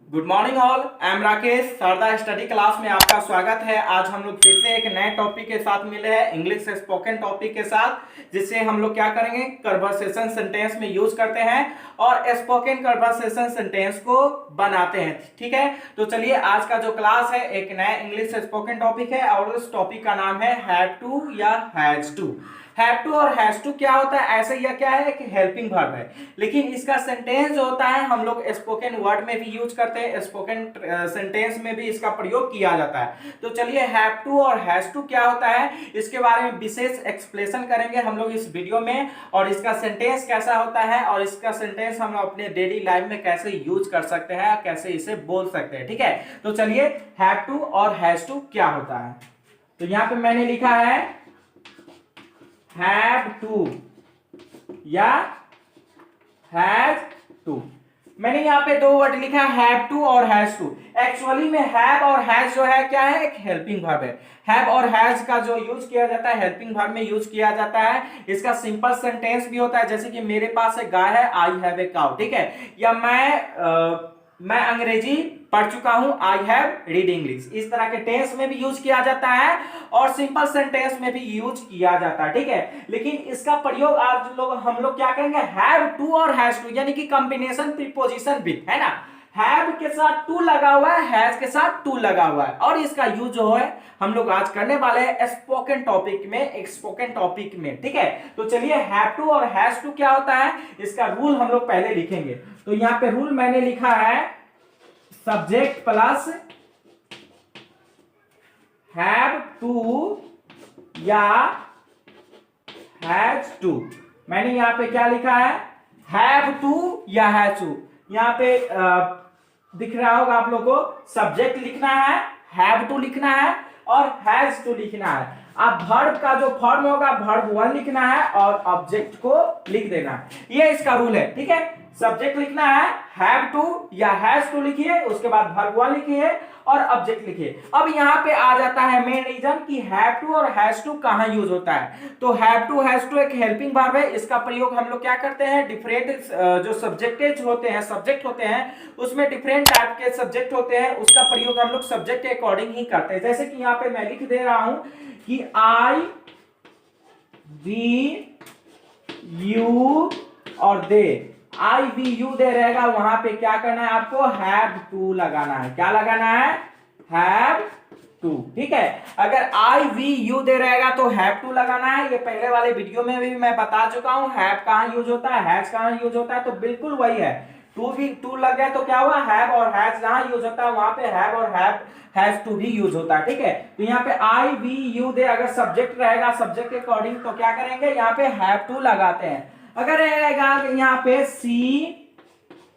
Good morning all, I am Rakesh. Sharda study class में आपका स्वागत है। आज हम लोग फिर से एक नए टॉपिक के साथ मिले हैं, इंग्लिश स्पोकन टॉपिक के साथ, जिससे हम लोग क्या करेंगे, कन्वर्सेशन सेंटेंस में यूज करते हैं और स्पोकन कन्वर्सेशन सेंटेंस को बनाते हैं। ठीक है, तो चलिए आज का जो क्लास है एक नया इंग्लिश स्पोकन टॉपिक है और उस टॉपिक का नाम है हैव टू या हैज टू। हैव टू और हैज टू क्या होता है, ऐसे यह क्या है कि हेल्पिंग वर्ब है, लेकिन इसका सेंटेंस जो होता है हम लोग स्पोकन वर्ड में भी यूज करते हैं, स्पोकन सेंटेंस में भी इसका प्रयोग किया जाता है। तो चलिए हैव टू और हैज टू क्या होता है इसके बारे में विशेष एक्सप्लेनेशन करेंगे हम लोग इस वीडियो में, और इसका सेंटेंस कैसा होता है और इसका सेंटेंस हम अपने डेली लाइफ में कैसे यूज कर सकते हैं, कैसे इसे बोल सकते हैं। ठीक है, तो चलिए हैव टू और हैज टू क्या होता है। तो यहां पे मैंने लिखा है हैव टू या हैज टू। मैंने यहाँ पे दो वर्ड लिखा है हैव टू और हैज टू। एक्चुअली में हैव और हैज जो है क्या है, एक हेल्पिंग वर्ब है। हैव और हैज का जो यूज किया जाता है हेल्पिंग वर्ब में यूज किया जाता है। इसका सिंपल सेंटेंस भी होता है, जैसे कि मेरे पास एक गाय है, आई हैव ए काउ। ठीक है, या मैं अंग्रेजी पढ़ चुका हूं, आई हैव रीड इंग्लिश। इस तरह के टेंस में भी यूज किया जाता है और सिंपल सेंटेंस में भी यूज किया जाता है। ठीक है, लेकिन इसका प्रयोग आज हम लोग क्या करेंगे, हैव टू और हैज टू, यानी कि कॉम्बिनेशन प्रीपोजिशन विथ, है ना। हैव के साथ टू लगा हुआ है, हैज के साथ टू लगा हुआ है, और इसका यूज जो है हम लोग आज करने वाले हैं स्पोकन टॉपिक में, एक स्पोकन टॉपिक में। ठीक है, तो चलिए हैव टू और हैज टू क्या होता है इसका रूल हम लोग पहले लिखेंगे। तो यहाँ पे रूल मैंने लिखा है सब्जेक्ट प्लस हैव टू या हैज टू। मैंने यहां पे क्या लिखा है, हैव टू या हैज टू। यहां पे दिख रहा होगा आप लोगों को, सब्जेक्ट लिखना है, हैव टू लिखना है और हैज टू लिखना है। अब वर्ब का जो फॉर्म होगा वर्ब वन लिखना है और ऑब्जेक्ट को लिख देना है, ये इसका रूल है। ठीक है, सब्जेक्ट लिखना है, हैव टू या हैज टू लिखिए, उसके बाद वर्ब वन लिखिए और ऑब्जेक्ट लिखिए। अब यहाँ पे आ जाता है मेन रीजन कि हैव टू और हैज टू कहाँ यूज होता है। तो हैव टू हैज टू एक हेल्पिंग वर्ब है, इसका प्रयोग हम लोग क्या करते हैं, डिफरेंट जो सब्जेक्ट होते हैं उसमें डिफरेंट टाइप के सब्जेक्ट होते हैं, उसका प्रयोग हम लोग सब्जेक्ट के अकॉर्डिंग ही करते हैं। जैसे कि यहाँ पे मैं लिख दे रहा हूं कि आई वी यू और दे, आई वी यू दे रहेगा, वहां पे क्या करना है आपको, हैव टू लगाना है। क्या लगाना है, हैव टू। ठीक है, अगर आई वी यू दे रहेगा तो हैव टू लगाना है। ये पहले वाले वीडियो में भी मैं बता चुका हूं, हैव कहां यूज होता है, हैज कहां यूज होता है, तो बिल्कुल वही है। टू लग गया तो क्या हुआ, हैव और हैज जहां यूज होता है वहां पे हैव और हैज टू भी यूज होता है। ठीक है, तो यहाँ पे आई वी यू दे अगर सब्जेक्ट रहेगा, सब्जेक्ट के अकॉर्डिंग तो क्या करेंगे, यहाँ पे हैव टू लगाते हैं। अगर रहेगा यहाँ पे सी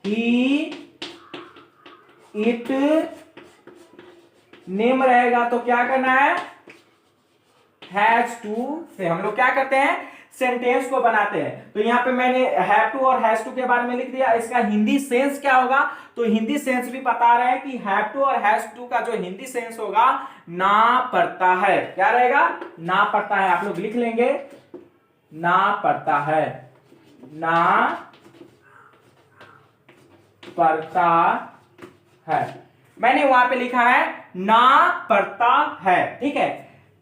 ही इट नेम रहेगा तो क्या करना है, हैज टू से हम लोग क्या करते हैं, सेंटेंस को बनाते हैं। तो यहाँ पे मैंने हैव टू और हैज टू के बारे में लिख दिया। इसका हिंदी सेंस क्या होगा, तो हिंदी सेंस भी बता रहे हैं कि हैव टू और हैज टू का जो हिंदी सेंस होगा, ना पड़ता है। क्या रहेगा, ना पड़ता है। आप लोग लिख लेंगे, ना पड़ता है, ना पड़ता है। मैंने वहां पे लिखा है ना पड़ता है। ठीक है,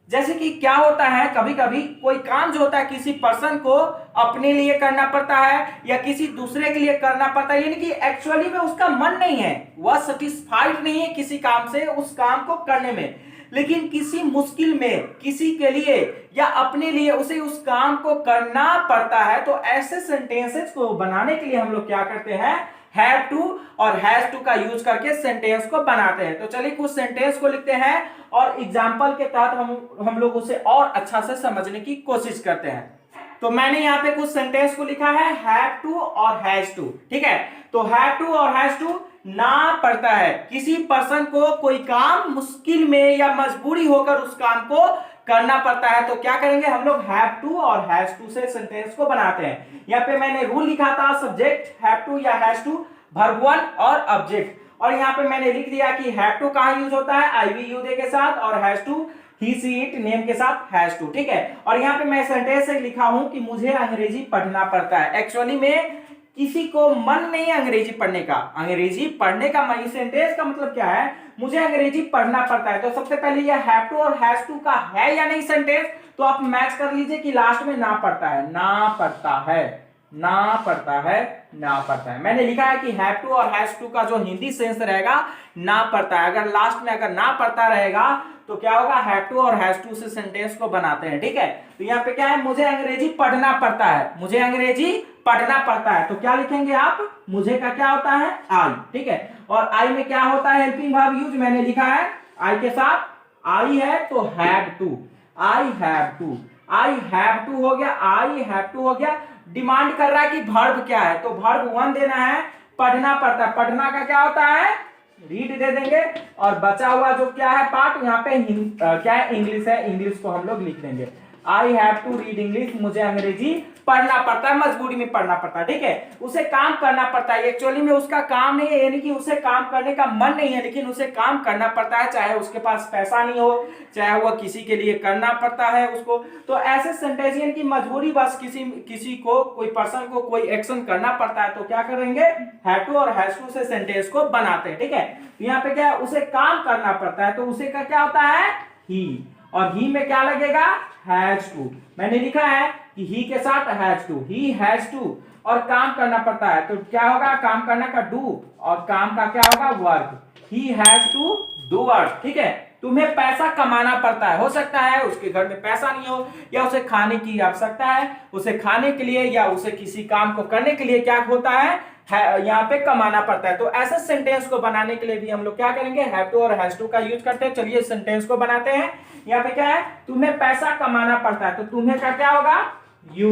जैसे कि क्या होता है, कभी कभी कोई काम जो होता है किसी पर्सन को अपने लिए करना पड़ता है या किसी दूसरे के लिए करना पड़ता है, यानी कि एक्चुअली में उसका मन नहीं है, वह सेटिस्फाइड नहीं है किसी काम से, उस काम को करने में, लेकिन किसी मुश्किल में किसी के लिए या अपने लिए उसे उस काम को करना पड़ता है। तो ऐसे सेंटेंसेस को बनाने के लिए हम लोग क्या करते हैं, हैव टू और हैज टू का यूज करके सेंटेंस को बनाते हैं। तो चलिए कुछ सेंटेंस को लिखते हैं और एग्जांपल के तहत हम लोग उसे और अच्छा से समझने की कोशिश करते हैं। तो मैंने यहाँ पे कुछ सेंटेंस को लिखा है हैव टू और हैज टू। ठीक है, तो हैव टू और हैज टू, ना पड़ता है, किसी पर्सन को कोई काम मुश्किल में या मजबूरी होकर उस काम को करना पड़ता है तो क्या करेंगे, हम लोग हैव टू और हैज टू से सेंटेंस को बनाते हैं। यहाँ पे मैंने रूल लिखा था सब्जेक्ट हैव टू या हैज टू, वर्ब वन और ऑब्जेक्ट, और यहाँ पे मैंने लिख दिया कि हैव टू कहां यूज होता है, आई वी यू दे के साथ, और has to he she it name के साथ हैज टू। ठीक है, और यहाँ पे मैं सेंटेंस से लिखा हूं कि मुझे अंग्रेजी पढ़ना पड़ता है। एक्चुअली में किसी को मन नहीं है अंग्रेजी पढ़ने का, अंग्रेजी पढ़ने का इस सेंटेंस का मतलब क्या है, मुझे अंग्रेजी पढ़ना पड़ता है। तो सबसे पहले ये हैव टू और हैज टू का है या नहीं सेंटेंस, तो आप मैच कर लीजिए कि लास्ट में ना पड़ता है, ना पड़ता है, ना पड़ता है, ना पड़ता है। मैंने लिखा है कि हैव टू और हैज टू का जो हिंदी सेंस रहेगा ना पड़ता है। अगर लास्ट में अगर ना पड़ता रहेगा तो क्या होगा, हैव टू और हैज टू से सेंटेंस को बनाते हैं, ठीक है। तो यहाँ पे क्या है, मुझे अंग्रेजी पढ़ना पड़ता है, मुझे अंग्रेजी पढ़ना पड़ता है, तो क्या लिखेंगे आप, मुझे का क्या होता है, आई, ठीक है। और आई में क्या होता है, हेल्पिंग वर्ब यूज, मैंने लिखा है आई के साथ आई है तो have to, I have to, I have to हो गया, आई हैव टू हो गया। डिमांड कर रहा है कि वर्ब क्या है, तो वर्ब 1 देना है, पढ़ना पड़ता है, पढ़ना का क्या होता है, रीड दे देंगे। और बचा हुआ जो क्या है पार्ट, यहाँ पे क्या है, इंग्लिश है, इंग्लिश को हम लोग लिख देंगे। I have to read English, मुझे अंग्रेजी पढ़ना पड़ता है, मजबूरी में पढ़ना पड़ता है, ठीक है। उसे काम करना पड़ता है, एक्चुअली में उसका काम नहीं है, यानी कि उसे काम करने का मन नहीं है, लेकिन उसे काम करना पड़ता है, चाहे उसके पास पैसा नहीं हो, चाहे वह किसी के लिए करना पड़ता है उसको। तो ऐसे सेंटेंस यानी कि मजबूरी बस किसी को, कोई पर्सन को कोई एक्शन करना पड़ता है, तो क्या करेंगे, हैव टू और हैज टू से सेंटेंस को बनाते हैं, ठीक है। तो यहाँ पे क्या है, उसे काम करना पड़ता है, तो उसे का क्या होता है, ही, और ही में क्या लगेगा, हैज टू। मैंने लिखा है कि ही के साथ has to, he has to, और काम करना पड़ता है तो क्या होगा, काम करना का डू, और काम का क्या होगा, work, he has to do work, ठीक है। तुम्हें पैसा कमाना पड़ता है, हो सकता है उसके घर में पैसा नहीं हो, या उसे खाने की आवश्यकता है, उसे खाने के लिए या उसे किसी काम को करने के लिए क्या होता है यहाँ पे कमाना पड़ता है। तो ऐसे सेंटेंस को बनाने के लिए भी हम लोग क्या करेंगे, हैव टू और हैज टू का यूज करते हैं। चलिए सेंटेंस को बनाते हैं। यहाँ पे क्या है, तुम्हें पैसा कमाना पड़ता है, तो तुम्हें का क्या होगा, यू,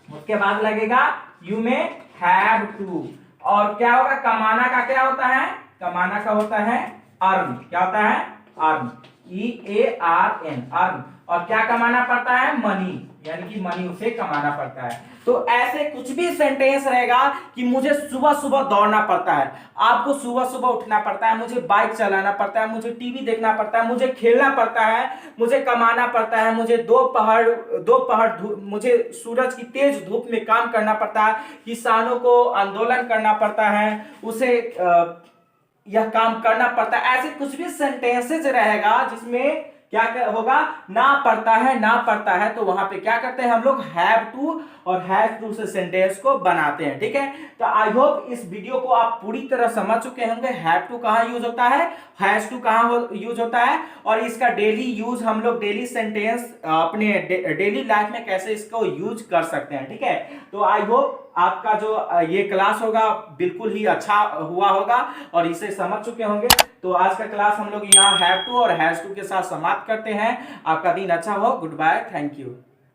उसके बाद लगेगा यू में हैव टू, और क्या होगा, कमाना का क्या होता है, कमाना का होता है अर्न, क्या होता है, अर्न, EARN, अर्न, और क्या कमाना पड़ता है, मनी, यानी कि मनी उसे कमाना पड़ता है। तो ऐसे कुछ भी सेंटेंस रहेगा कि मुझे सुबह सुबह दौड़ना पड़ता है, आपको सुबह सुबह उठना पड़ता है, मुझे बाइक चलाना पड़ता है, मुझे टीवी देखना पड़ता है, मुझे खेलना पड़ता है, मुझे कमाना पड़ता है, मुझे दोपहर मुझे सूरज की तेज धूप में काम करना पड़ता है, किसानों को आंदोलन करना पड़ता है, उसे यह काम करना पड़ता है। ऐसे कुछ भी सेंटेंसेज रहेगा जिसमें क्या होगा, ना पड़ता है, ना पड़ता है, तो वहां पे क्या करते हैं हम लोग, हैव टू और हैज टू से सेंटेंस को बनाते हैं, ठीक है। तो आई होप इस वीडियो को आप पूरी तरह समझ चुके होंगे, हैव टू कहां यूज होता है, हैज टू कहां यूज होता है, और इसका डेली यूज हम लोग डेली सेंटेंस अपने डेली लाइफ में कैसे इसको यूज कर सकते हैं, ठीक है। तो आई होप आपका जो ये क्लास होगा बिल्कुल ही अच्छा हुआ होगा और इसे समझ चुके होंगे। तो आज का क्लास हम लोग यहाँ हैव टू और हैज टू के साथ समाप्त करते हैं। आपका दिन अच्छा हो, गुड बाय, थैंक यू।